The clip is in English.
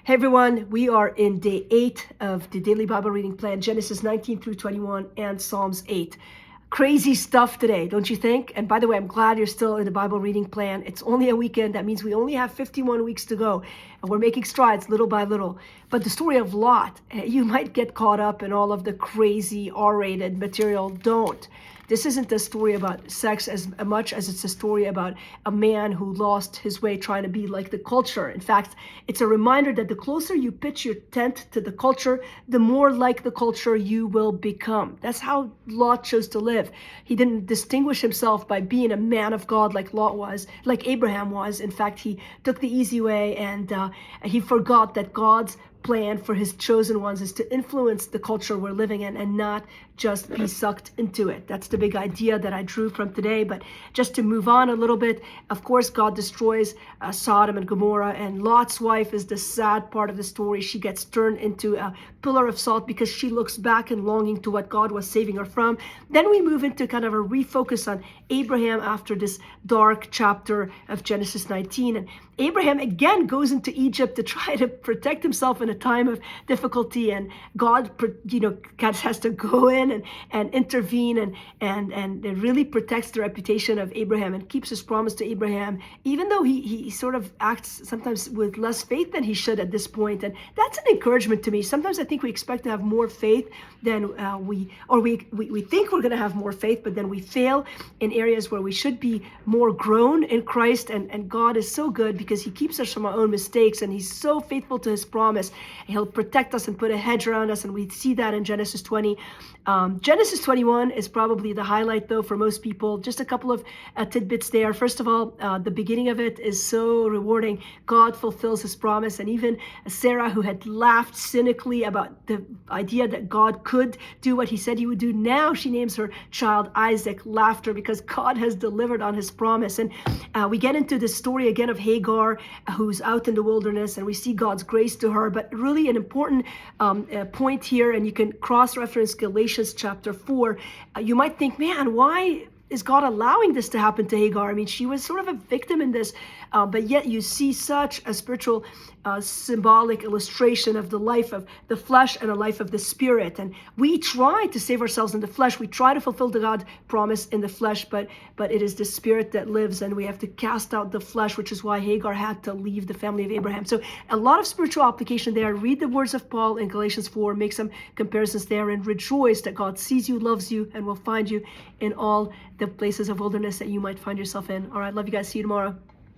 Hey everyone, we are in day 8 of the Daily Bible Reading Plan, Genesis 19 through 21 and Psalms 8. Crazy stuff today, don't you think? And by the way, I'm glad you're still in the Bible Reading Plan. It's only a weekend. That means we only have 51 weeks to go. And we're making strides little by little. But the story of Lot, you might get caught up in all of the crazy R-rated material. Don't. This isn't a story about sex as much as it's a story about a man who lost his way trying to be like the culture. In fact, it's a reminder that the closer you pitch your tent to the culture, the more like the culture you will become. That's how Lot chose to live. He didn't distinguish himself by being a man of God like Lot was, like Abraham was. In fact, he took the easy way and he forgot that God's plan for his chosen ones is to influence the culture we're living in and not just be sucked into it. That's the big idea that I drew from today. But just to move on a little bit, of course, God destroys Sodom and Gomorrah, and Lot's wife is the sad part of the story. She gets turned into a pillar of salt because she looks back and longing to what God was saving her from. Then we move into kind of a refocus on Abraham after this dark chapter of Genesis 19. And Abraham again goes into Egypt to try to protect himself in a time of difficulty, and God, God has to go in and intervene and it really protects the reputation of Abraham and keeps his promise to Abraham, even though he sort of acts sometimes with less faith than he should at this point. And that's an encouragement to me. Sometimes I think we expect to have more faith than we think we're going to have more faith, but then we fail in areas where we should be more grown in Christ. And God is so good because he keeps us from our own mistakes, and he's so faithful to his promise. He'll protect us and put a hedge around us, and we see that in Genesis 20. Genesis 21 is probably the highlight, though, for most people. Just a couple of tidbits there. First of all, the beginning of it is so rewarding. God fulfills his promise, and even Sarah, who had laughed cynically about the idea that God could do what he said he would do, now she names her child Isaac, laughter, because God has delivered on his promise. And we get into the story again of Hagar, who's out in the wilderness, and we see God's grace to her. But really an important point here, and you can cross-reference Galatians chapter 4. You might think, man, why is God allowing this to happen to Hagar? I mean, she was sort of a victim in this, but yet you see such a spiritual symbolic illustration of the life of the flesh and a life of the spirit. And we try to save ourselves in the flesh. We try to fulfill the God promise in the flesh, but it is the spirit that lives, and we have to cast out the flesh, which is why Hagar had to leave the family of Abraham. So a lot of spiritual application there. Read the words of Paul in Galatians 4, make some comparisons there, and rejoice that God sees you, loves you, and will find you in all the places of wilderness that you might find yourself in. All right, love you guys. See you tomorrow.